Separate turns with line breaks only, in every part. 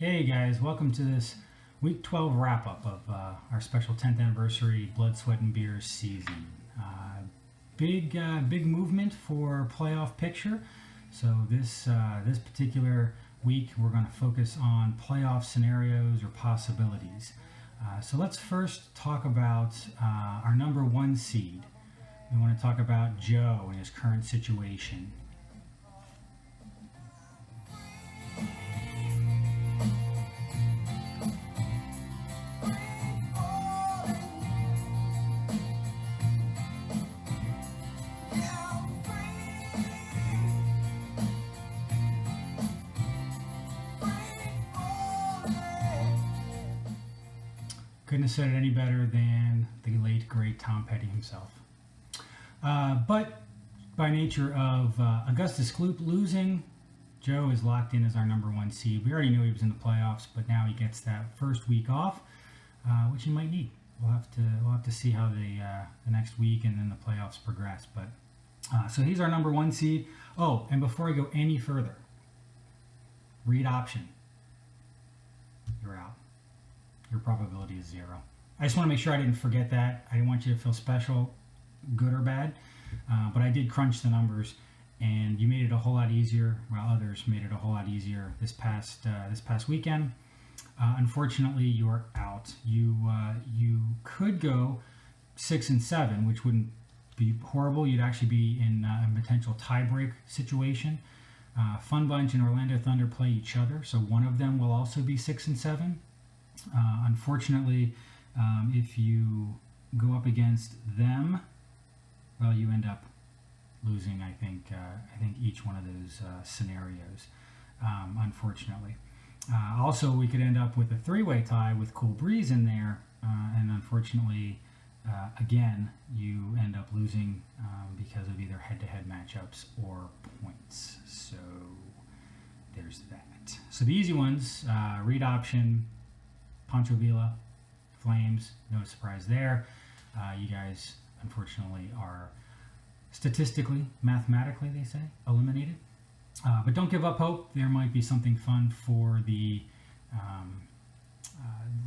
Hey guys, welcome to this week 12 wrap up of our special 10th anniversary Blood, Sweat, and Beers season. Big movement for playoff picture. So this particular week we're going to focus on playoff scenarios or possibilities. So let's first talk about our number one seed. We want to talk about Joe and his current situation. Couldn't have said it any better than the late, great Tom Petty himself. But by nature of Augustus Gloop losing, Joe is locked in as our number one seed. We already knew he was in the playoffs, but now he gets that first week off, which he might need. We'll have to see how the next week and then the playoffs progress. But so he's our number one seed. Oh, and before I go any further, read option. You're out. Your probability is 0. I just want to make sure I didn't forget that. I didn't want you to feel special, good or bad, but I did crunch the numbers, and you made it a whole lot easier, while others made it a whole lot easier this past weekend. Unfortunately, you are out. You could go 6 and 7, which wouldn't be horrible. You'd actually be in a potential tiebreak situation. Fun Bunch and Orlando Thunder play each other, so one of them will also be 6 and 7. Unfortunately, if you go up against them, well, you end up losing. I think each one of those scenarios. Unfortunately, also we could end up with a three-way tie with Cool Breeze in there, and unfortunately, again, you end up losing because of either head-to-head matchups or points. So there's that. So the easy ones: read option. Pancho Villa, Flames, no surprise there. You guys, unfortunately, are statistically, mathematically, they say, eliminated. But don't give up hope. There might be something fun for the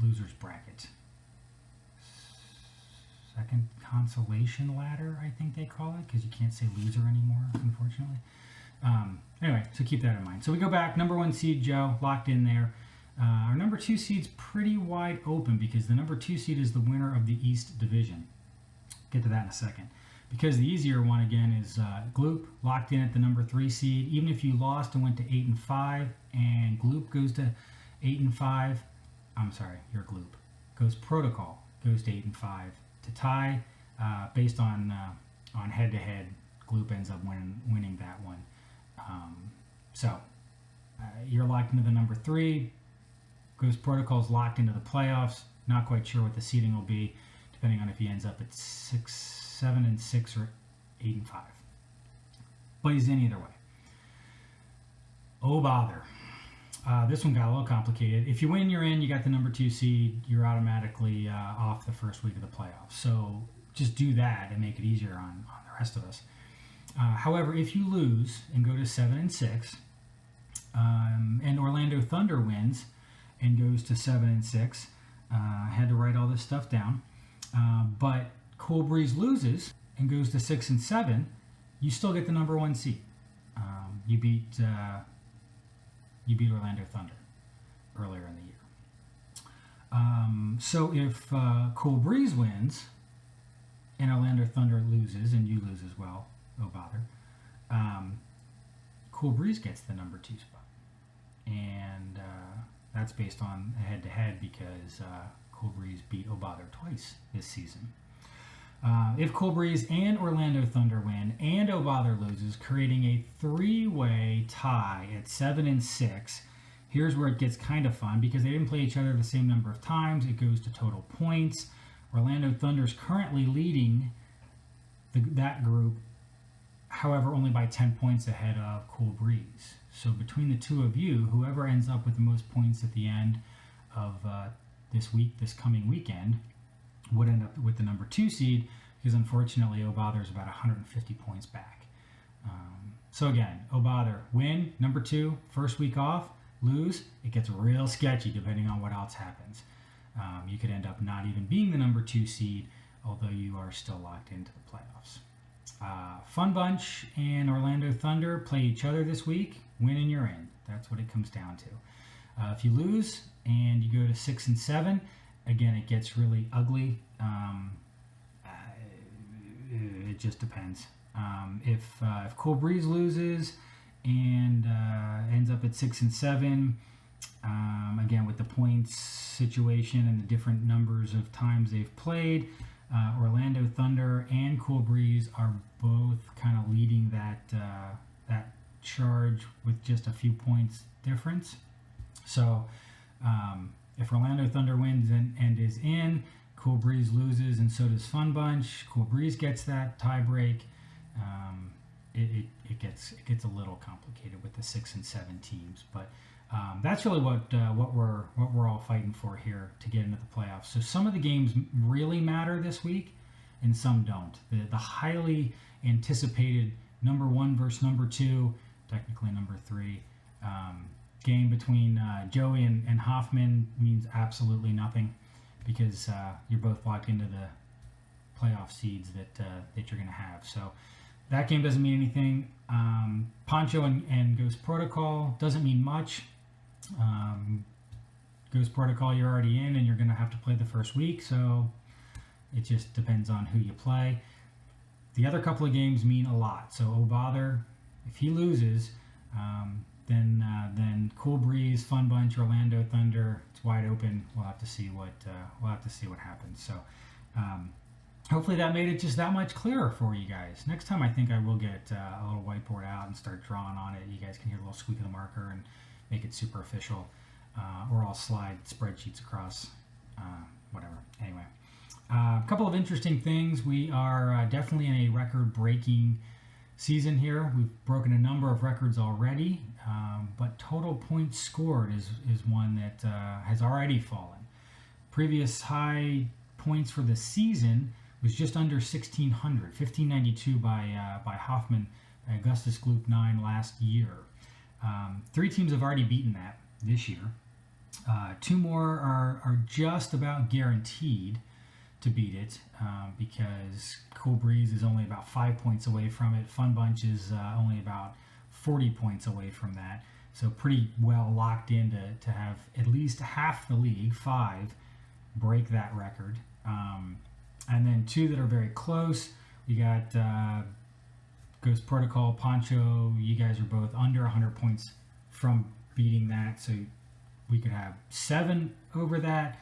losers bracket. Second consolation ladder, I think they call it, because you can't say loser anymore, unfortunately. Anyway, so keep that in mind. So we go back, number one seed, Joe, locked in there. Our number 2 seed's pretty wide open because the number 2 seed is the winner of the East Division. Get to that in a second. Because the easier one again is Gloop, locked in at the number 3 seed. Even if you lost and went to 8 and 5, and Gloop goes to 8 and 5, I'm sorry, your Gloop goes Protocol goes to 8 and 5 to tie. Based on head to head, Gloop ends up winning that one. So you're locked into the number 3. Goes Protocol's locked into the playoffs. Not quite sure what the seeding will be, depending on if he ends up at 7 and 6 or 8 and 5. But he's in either way. Oh bother! This one got a little complicated. If you win, you're in. You got the number 2 seed. You're automatically off the first week of the playoffs. So just do that and make it easier on the rest of us. However, if you lose and go to 7 and 6, and Orlando Thunder wins and goes to 7 and 6. I had to write all this stuff down. But Cool Breeze loses and goes to 6 and 7. You still get the number 1 seed. You beat Orlando Thunder earlier in the year. So if Cool Breeze wins and Orlando Thunder loses and you lose as well, oh bother. Cool Breeze gets the number 2 spot, and that's based on a head-to-head because Cool Breeze beat O'Bother twice this season. If Cool Breeze and Orlando Thunder win and O'Bother loses, creating a 3-way tie at 7 and 6, here's where it gets kind of fun because they didn't play each other the same number of times. It goes to total points. Orlando Thunder is currently leading that group, however, only by 10 points ahead of Cool Breeze. So between the two of you, whoever ends up with the most points at the end of this coming weekend, would end up with the number 2 seed because unfortunately O'Bother is about 150 points back. So again, O'Bother win, number 2, first week off, lose, it gets real sketchy depending on what else happens. You could end up not even being the number 2 seed, although you are still locked into the playoffs. Fun Bunch and Orlando Thunder play each other this week. Win and you're in. That's what it comes down to. If you lose and you go to 6 and 7, again, it gets really ugly. It just depends. If Cool Breeze loses and ends up at 6 and 7, again with the points situation and the different numbers of times they've played, Orlando Thunder and Cool Breeze are both kind of leading that charge with just a few points difference. So if Orlando Thunder wins and is in, Cool Breeze loses, and so does Fun Bunch. Cool Breeze gets that tie break. It gets a little complicated with the 6 and 7 teams, but that's really what we're all fighting for here to get into the playoffs. So some of the games really matter this week, and some don't. The highly anticipated number 1 versus number 2, technically number 3, game between Joey and Hoffman means absolutely nothing, because you're both locked into the playoff seeds that you're going to have. So that game doesn't mean anything. Poncho and Ghost Protocol doesn't mean much. Ghost Protocol, you're already in, and you're going to have to play the first week, so it just depends on who you play. The other couple of games mean a lot. So Oh Bother, if he loses, then Cool Breeze, Fun Bunch, Orlando Thunder, it's wide open. We'll have to see what happens. So hopefully that made it just that much clearer for you guys. Next time I think I will get a little whiteboard out and start drawing on it. You guys can hear the little squeak of the marker and make it super official, or I'll slide spreadsheets across, whatever. Anyway, a couple of interesting things. We are definitely in a record-breaking season here. We've broken a number of records already, but total points scored is one that has already fallen. Previous high points for the season was just under 1,600, 1,592 by Hoffman, Augustus Gloop 9 last year. 3 teams have already beaten that this year. 2 more are just about guaranteed to beat it, because Cool Breeze is only about 5 points away from it. Fun Bunch is only about 40 points away from that. So pretty well locked in to have at least half the league, 5, break that record. And then 2 that are very close. We got Ghost Protocol, Poncho. You guys are both under 100 points from beating that. So we could have 7 over that.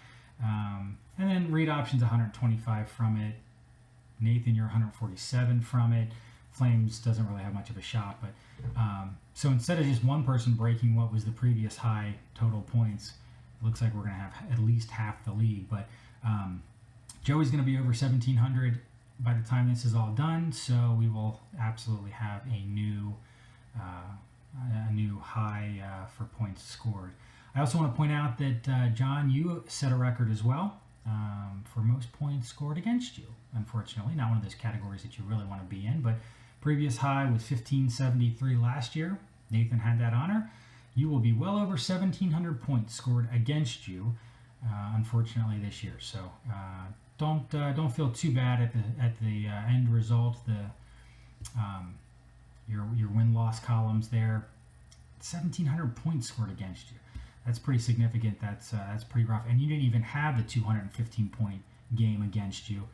And then Read Options 125 from it. Nathan, you're 147 from it. Flames doesn't really have much of a shot, but so instead of just one person breaking what was the previous high total points, it looks like we're going to have at least half the league. But Joey's going to be over 1,700 by the time this is all done, so we will absolutely have a new high for points scored. I also want to point out that John, you set a record as well for most points scored against you. Unfortunately, not one of those categories that you really want to be in, but previous high was 1,573 last year. Nathan had that honor. You will be well over 1,700 points scored against you, unfortunately, this year. So don't feel too bad at the end result. Your win-loss columns there, 1,700 points scored against you. That's pretty significant. That's pretty rough. And you didn't even have the 215-point game against you.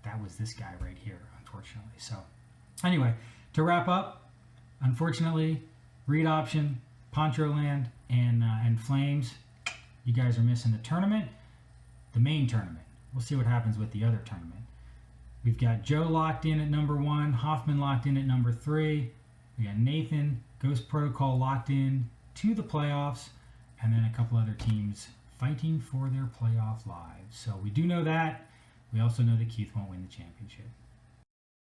That was this guy right here, unfortunately. So anyway, to wrap up, unfortunately, Read Option, Poncho Land, and Flames, you guys are missing the tournament, the main tournament. We'll see what happens with the other tournament. We've got Joe locked in at number 1, Hoffman locked in at number 3. We got Nathan, Ghost Protocol locked in to the playoffs, and then a couple other teams fighting for their playoff lives. So we do know that. We also know that Keith won't win the championship.